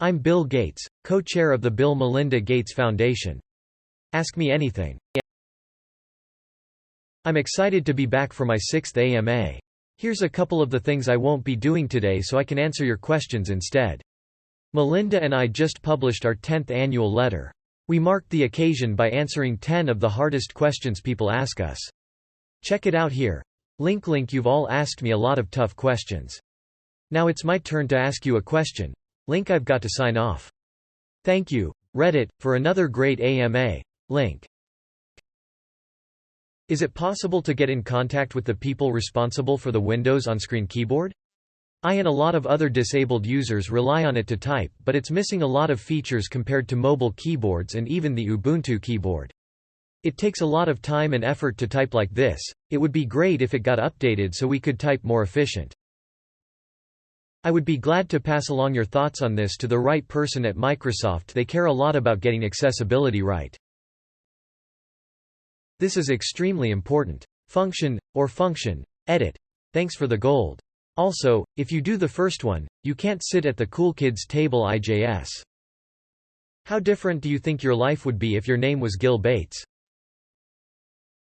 I'm Bill Gates, co-chair of the Bill Melinda Gates Foundation. Ask me anything. I'm excited to be back for my 6th AMA. Here's a couple of the things I won't be doing today so I can answer your questions instead. Melinda and I just published our 10th annual letter. We marked the occasion by answering 10 of the hardest questions people ask us. Check it out here. Link. You've all asked me a lot of tough questions. Now it's my turn to ask you a question. Link. I've got to sign off. Thank you, Reddit, for another great AMA. Link. Is it possible to get in contact with the people responsible for the Windows on-screen keyboard? I and a lot of other disabled users rely on it to type, but it's missing a lot of features compared to mobile keyboards and even the Ubuntu keyboard. It takes a lot of time and effort to type like this. It would be great if it got updated so we could type more efficient. I would be glad to pass along your thoughts on this to the right person at Microsoft. They care a lot about getting accessibility right. This is extremely important. Function, or function, edit. Thanks for the gold. Also, if you do the first one, you can't sit at the cool kids table IJS. How different do you think your life would be if your name was Gil Bates?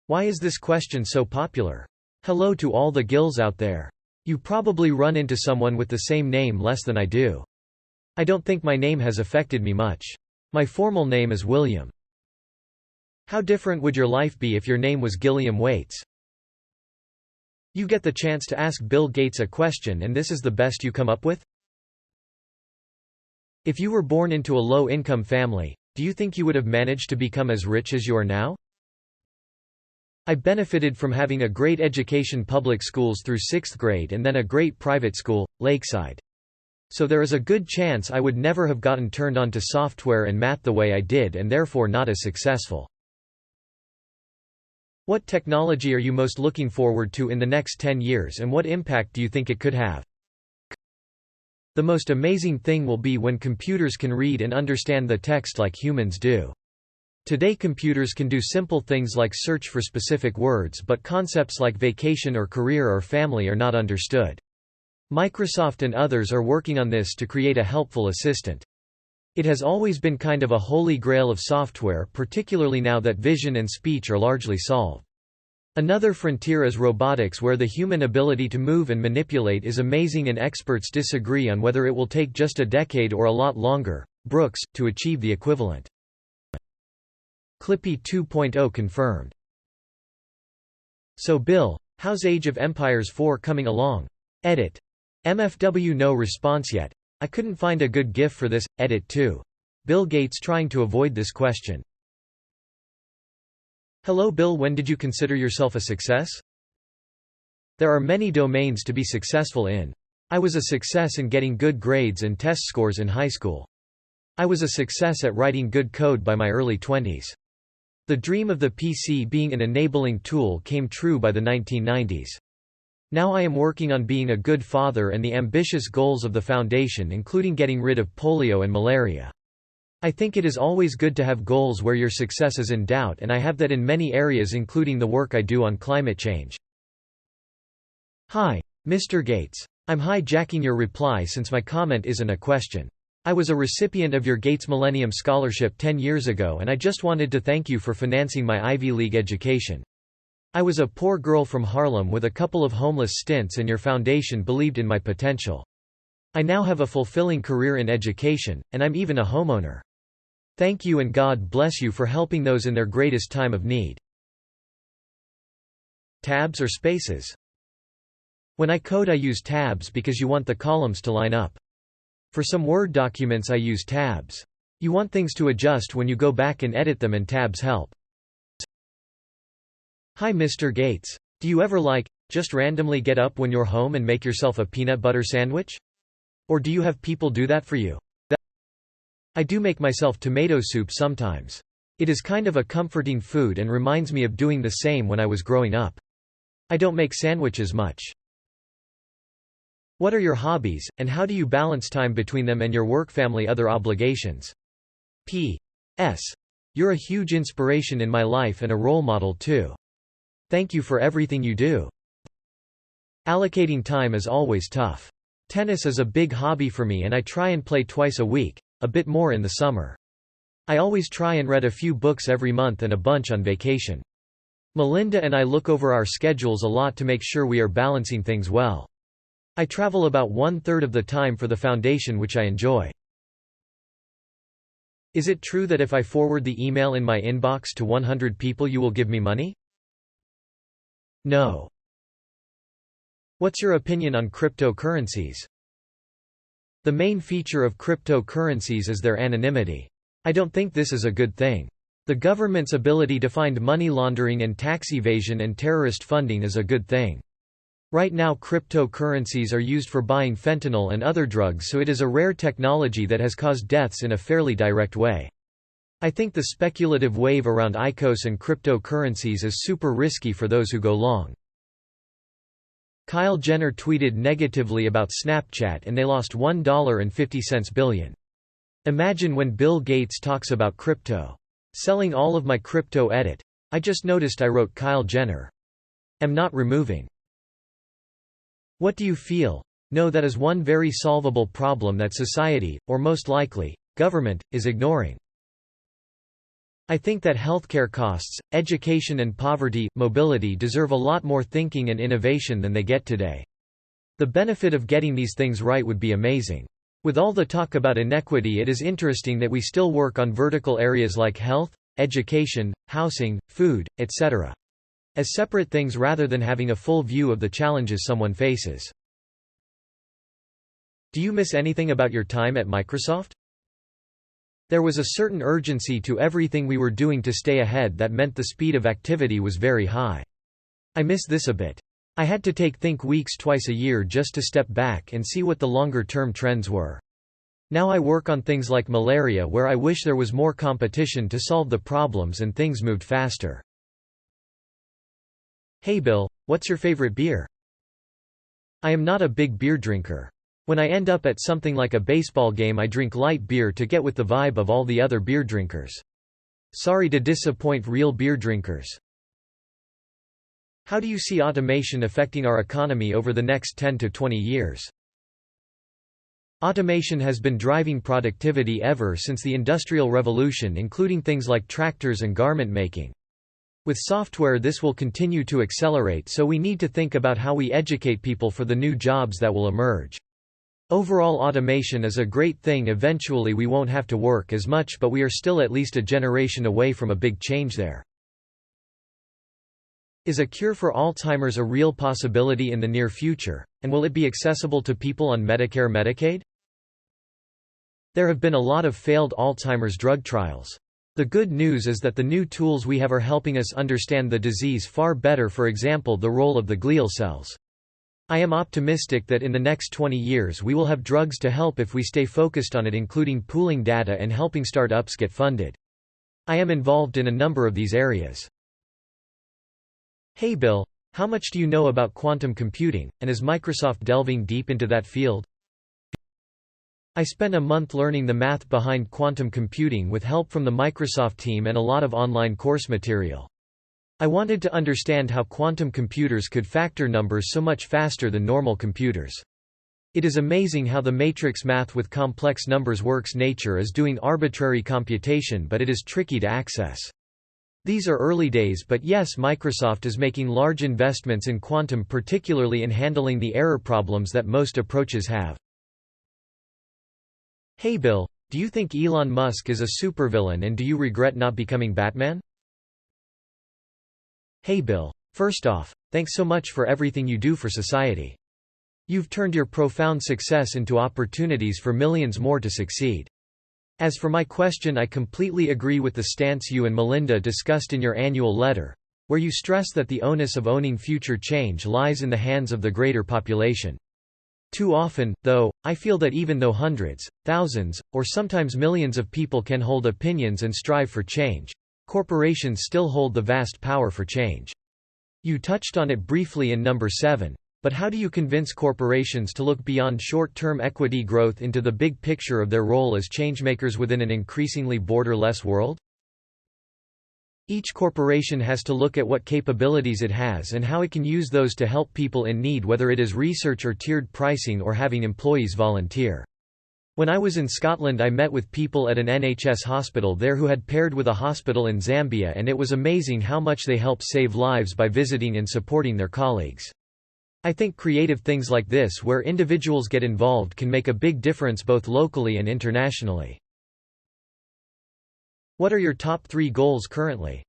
Why is this question so popular? Hello to all the Gils out there. You probably run into someone with the same name less than I do. I don't think my name has affected me much. My formal name is William. How different would your life be if your name was Gilliam Waits? You get the chance to ask Bill Gates a question and this is the best you come up with? If you were born into a low-income family, do you think you would have managed to become as rich as you are now? I benefited from having a great education, public schools through 6th grade and then a great private school, Lakeside. So there is a good chance I would never have gotten turned on to software and math the way I did and therefore not as successful. What technology are you most looking forward to in the next 10 years and what impact do you think it could have? The most amazing thing will be when computers can read and understand the text like humans do. Today computers can do simple things like search for specific words, but concepts like vacation or career or family are not understood. Microsoft and others are working on this to create a helpful assistant. It has always been kind of a holy grail of software, particularly now that vision and speech are largely solved. Another frontier is robotics, where the human ability to move and manipulate is amazing and experts disagree on whether it will take just a decade or a lot longer, Brooks, to achieve the equivalent. Clippy 2.0 confirmed. So Bill, how's Age of Empires 4 coming along? Edit. MFW no response yet. I couldn't find a good GIF for this. Edit 2. Bill Gates trying to avoid this question. Hello Bill, when did you consider yourself a success? There are many domains to be successful in. I was a success in getting good grades and test scores in high school. I was a success at writing good code by my early 20s. The dream of the PC being an enabling tool came true by the 1990s. Now I am working on being a good father and the ambitious goals of the foundation, including getting rid of polio and malaria. I think it is always good to have goals where your success is in doubt, and I have that in many areas, including the work I do on climate change. Hi, Mr. Gates. I'm hijacking your reply since my comment isn't a question. I was a recipient of your Gates Millennium Scholarship 10 years ago and I just wanted to thank you for financing my Ivy League education. I was a poor girl from Harlem with a couple of homeless stints and your foundation believed in my potential. I now have a fulfilling career in education, and I'm even a homeowner. Thank you and God bless you for helping those in their greatest time of need. Tabs or spaces? When I code I use tabs because you want the columns to line up. For some Word documents I use tabs. You want things to adjust when you go back and edit them, and tabs help. Hi Mr. Gates. Do you ever just randomly get up when you're home and make yourself a peanut butter sandwich? Or do you have people do that for you? I do make myself tomato soup sometimes. It is kind of a comforting food and reminds me of doing the same when I was growing up. I don't make sandwiches much. What are your hobbies, and how do you balance time between them and your work, family, other obligations? P.S. You're a huge inspiration in my life and a role model too. Thank you for everything you do. Allocating time is always tough. Tennis is a big hobby for me and I try and play twice a week, a bit more in the summer. I always try and read a few books every month and a bunch on vacation. Melinda and I look over our schedules a lot to make sure we are balancing things well. I travel about 1/3 of the time for the foundation, which I enjoy. Is it true that if I forward the email in my inbox to 100 people you will give me money? No. What's your opinion on cryptocurrencies? The main feature of cryptocurrencies is their anonymity. I don't think this is a good thing. The government's ability to find money laundering and tax evasion and terrorist funding is a good thing. Right now cryptocurrencies are used for buying fentanyl and other drugs, so it is a rare technology that has caused deaths in a fairly direct way. I think the speculative wave around ICOs and cryptocurrencies is super risky for those who go long. Kyle Jenner tweeted negatively about Snapchat and they lost $1.50 billion. Imagine when Bill Gates talks about crypto. Selling all of my crypto edit. I just noticed I wrote Kyle Jenner. Am not removing. What do you feel? No, that is one very solvable problem that society, or most likely, government, is ignoring. I think that healthcare costs, education and poverty, mobility deserve a lot more thinking and innovation than they get today. The benefit of getting these things right would be amazing. With all the talk about inequity, it is interesting that we still work on vertical areas like health, education, housing, food, etc. as separate things rather than having a full view of the challenges someone faces. Do you miss anything about your time at Microsoft? There was a certain urgency to everything we were doing to stay ahead that meant the speed of activity was very high. I miss this a bit. I had to think weeks twice a year just to step back and see what the longer-term trends were. Now I work on things like malaria where I wish there was more competition to solve the problems and things moved faster. Hey Bill, what's your favorite beer? I am not a big beer drinker. When I end up at something like a baseball game I drink light beer to get with the vibe of all the other beer drinkers. Sorry to disappoint real beer drinkers. How do you see automation affecting our economy over the next 10 to 20 years? Automation has been driving productivity ever since the Industrial Revolution, including things like tractors and garment making. With software this will continue to accelerate, so we need to think about how we educate people for the new jobs that will emerge. Overall automation is a great thing. Eventually we won't have to work as much, but we are still at least a generation away from a big change there. Is a cure for Alzheimer's a real possibility in the near future, and will it be accessible to people on Medicare/Medicaid? There have been a lot of failed Alzheimer's drug trials. The good news is that the new tools we have are helping us understand the disease far better, for example the role of the glial cells. I am optimistic that in the next 20 years we will have drugs to help if we stay focused on it, including pooling data and helping startups get funded. I am involved in a number of these areas. Hey Bill, how much do you know about quantum computing, and is Microsoft delving deep into that field? I spent a month learning the math behind quantum computing with help from the Microsoft team and a lot of online course material. I wanted to understand how quantum computers could factor numbers so much faster than normal computers. It is amazing how the matrix math with complex numbers works. Nature is doing arbitrary computation, but it is tricky to access. These are early days, but yes, Microsoft is making large investments in quantum, particularly in handling the error problems that most approaches have. Hey Bill, do you think Elon Musk is a supervillain and do you regret not becoming Batman? Hey Bill, first off, thanks so much for everything you do for society. You've turned your profound success into opportunities for millions more to succeed. As for my question, I completely agree with the stance you and Melinda discussed in your annual letter, where you stress that the onus of owning future change lies in the hands of the greater population. Too often, though, I feel that even though hundreds, thousands, or sometimes millions of people can hold opinions and strive for change, corporations still hold the vast power for change. You touched on it briefly in number 7, but how do you convince corporations to look beyond short-term equity growth into the big picture of their role as changemakers within an increasingly borderless world? Each corporation has to look at what capabilities it has and how it can use those to help people in need, whether it is research or tiered pricing or having employees volunteer. When I was in Scotland, I met with people at an NHS hospital there who had paired with a hospital in Zambia, and it was amazing how much they help save lives by visiting and supporting their colleagues. I think creative things like this, where individuals get involved, can make a big difference both locally and internationally. What are your top 3 goals currently?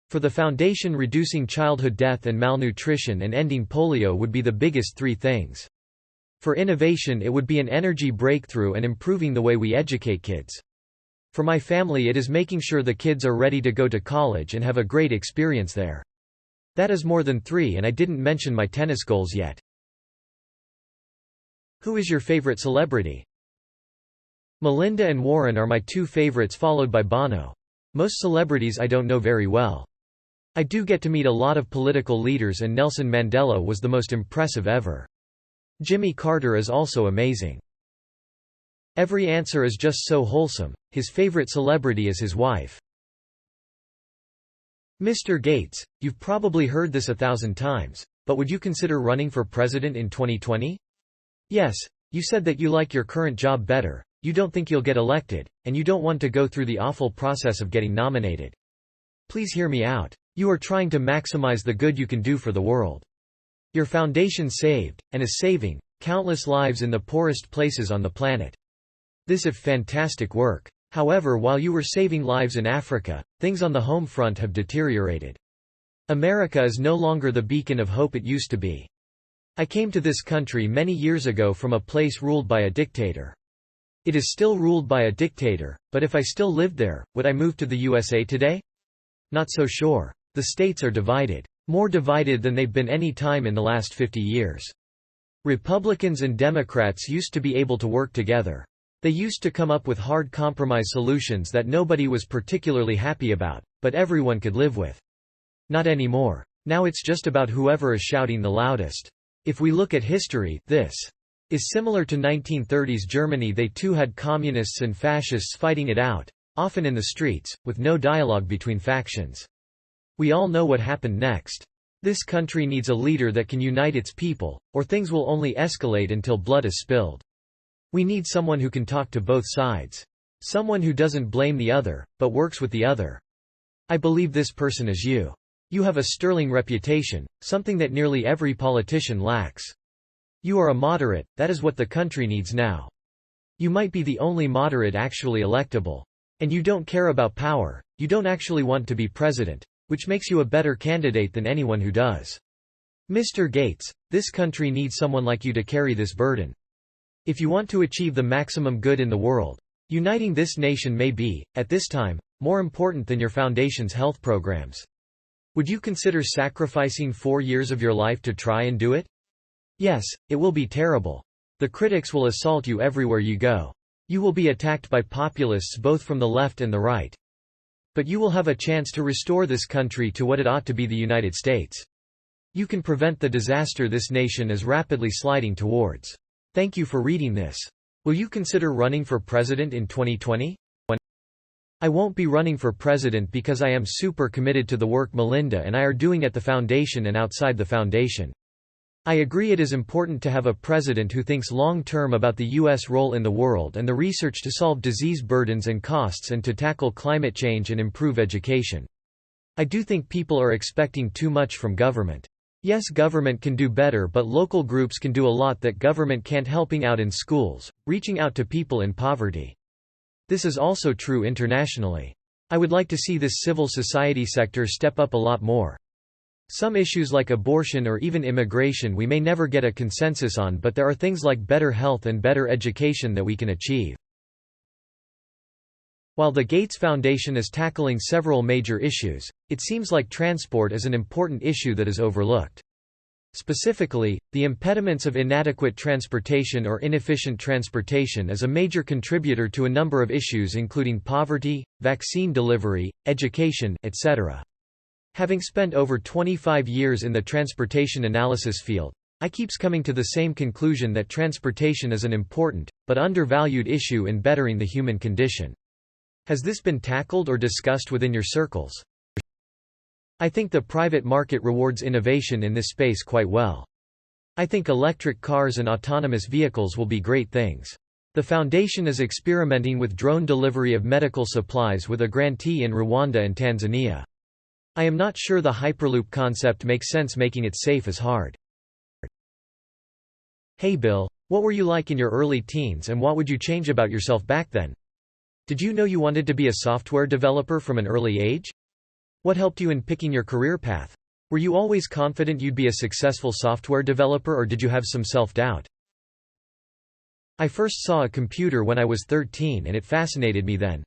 For the Foundation, reducing childhood death and malnutrition and ending polio would be the biggest 3 things. For innovation, it would be an energy breakthrough and improving the way we educate kids. For my family, it is making sure the kids are ready to go to college and have a great experience there. That is more than 3, and I didn't mention my tennis goals yet. Who is your favorite celebrity? Melinda and Warren are my 2 favorites, followed by Bono. Most celebrities I don't know very well. I do get to meet a lot of political leaders, and Nelson Mandela was the most impressive ever. Jimmy Carter is also amazing. Every answer is just so wholesome. His favorite celebrity is his wife. Mr. Gates, you've probably heard this 1,000 times, but would you consider running for president in 2020? Yes, you said that you like your current job better, you don't think you'll get elected, and you don't want to go through the awful process of getting nominated. Please hear me out. You are trying to maximize the good you can do for the world. Your foundation saved, and is saving, countless lives in the poorest places on the planet. This is fantastic work. However, while you were saving lives in Africa, things on the home front have deteriorated. America is no longer the beacon of hope it used to be. I came to this country many years ago from a place ruled by a dictator. It is still ruled by a dictator, but if I still lived there, would I move to the USA today? Not so sure. The states are divided. More divided than they've been any time in the last 50 years. Republicans and Democrats used to be able to work together. They used to come up with hard compromise solutions that nobody was particularly happy about, but everyone could live with. Not anymore. Now it's just about whoever is shouting the loudest. If we look at history, this is similar to 1930s Germany. They too had communists and fascists fighting it out, often in the streets, with no dialogue between factions. We all know what happened next. This country needs a leader that can unite its people, or things will only escalate until blood is spilled. We need someone who can talk to both sides. Someone who doesn't blame the other, but works with the other. I believe this person is you. You have a sterling reputation, something that nearly every politician lacks. You are a moderate, that is what the country needs now. You might be the only moderate actually electable. And you don't care about power, you don't actually want to be president, which makes you a better candidate than anyone who does. Mr. Gates, this country needs someone like you to carry this burden. If you want to achieve the maximum good in the world, uniting this nation may be, at this time, more important than your foundation's health programs. Would you consider sacrificing 4 years of your life to try and do it? Yes, it will be terrible. The critics will assault you everywhere you go. You will be attacked by populists both from the left and the right. But you will have a chance to restore this country to what it ought to be, the United States. You can prevent the disaster this nation is rapidly sliding towards. Thank you for reading this. Will you consider running for president in 2020? I won't be running for president because I am super committed to the work Melinda and I are doing at the foundation and outside the foundation. I agree it is important to have a president who thinks long-term about the U.S. role in the world and the research to solve disease burdens and costs and to tackle climate change and improve education. I do think people are expecting too much from government. Yes, government can do better, but local groups can do a lot that government can't, helping out in schools, reaching out to people in poverty. This is also true internationally. I would like to see this civil society sector step up a lot more. Some issues like abortion or even immigration we may never get a consensus on, but there are things like better health and better education that we can achieve. While the Gates Foundation is tackling several major issues, it seems like transport is an important issue that is overlooked. Specifically, the impediments of inadequate transportation or inefficient transportation is a major contributor to a number of issues including poverty, vaccine delivery, education, etc. Having spent over 25 years in the transportation analysis field, I keeps coming to the same conclusion that transportation is an important, but undervalued issue in bettering the human condition. Has this been tackled or discussed within your circles? I think the private market rewards innovation in this space quite well. I think electric cars and autonomous vehicles will be great things. The foundation is experimenting with drone delivery of medical supplies with a grantee in Rwanda and Tanzania. I am not sure the Hyperloop concept makes sense. Making it safe is hard. Hey Bill, what were you like in your early teens and what would you change about yourself back then? Did you know you wanted to be a software developer from an early age? What helped you in picking your career path? Were you always confident you'd be a successful software developer or did you have some self-doubt? I first saw a computer when I was 13 and it fascinated me then.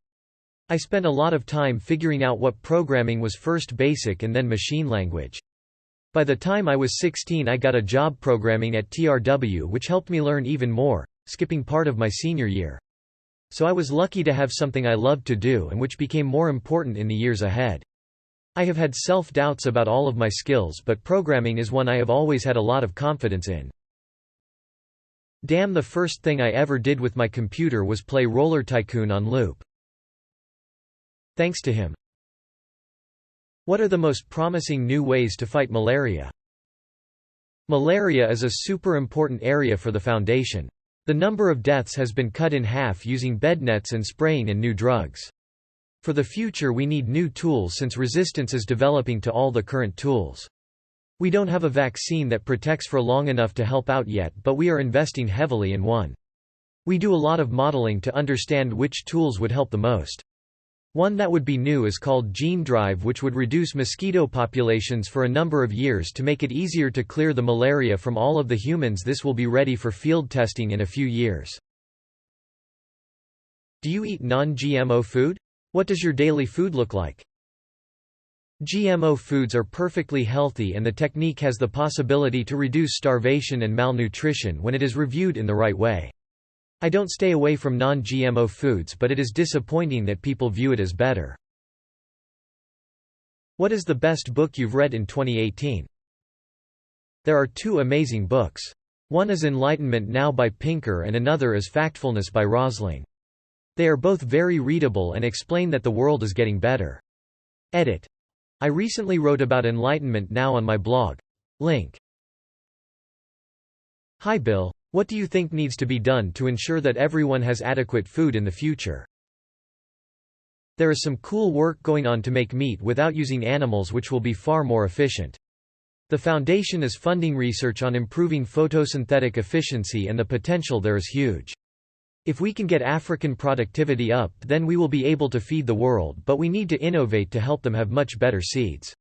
I spent a lot of time figuring out what programming was, first basic and then machine language. By the time I was 16 I got a job programming at TRW, which helped me learn even more, skipping part of my senior year. So I was lucky to have something I loved to do and which became more important in the years ahead. I have had self-doubts about all of my skills, but programming is one I have always had a lot of confidence in. Damn, the first thing I ever did with my computer was play Roller Tycoon on loop. Thanks to him. What are the most promising new ways to fight malaria? Malaria is a super important area for the Foundation. The number of deaths has been cut in half using bed nets and spraying and new drugs. For the future we need new tools since resistance is developing to all the current tools. We don't have a vaccine that protects for long enough to help out yet, but we are investing heavily in one. We do a lot of modeling to understand which tools would help the most. One that would be new is called Gene Drive, which would reduce mosquito populations for a number of years to make it easier to clear the malaria from all of the humans. This will be ready for field testing in a few years. Do you eat non-GMO food? What does your daily food look like? GMO foods are perfectly healthy and the technique has the possibility to reduce starvation and malnutrition when it is reviewed in the right way. I don't stay away from non-GMO foods, but it is disappointing that people view it as better. What is the best book you've read in 2018? There are two amazing books. One is Enlightenment Now by Pinker and another is Factfulness by Rosling. They are both very readable and explain that the world is getting better. Edit. I recently wrote about Enlightenment Now on my blog. Link. Hi Bill. What do you think needs to be done to ensure that everyone has adequate food in the future? There is some cool work going on to make meat without using animals, which will be far more efficient. The Foundation is funding research on improving photosynthetic efficiency and the potential there is huge. If we can get African productivity up, then we will be able to feed the world, but we need to innovate to help them have much better seeds.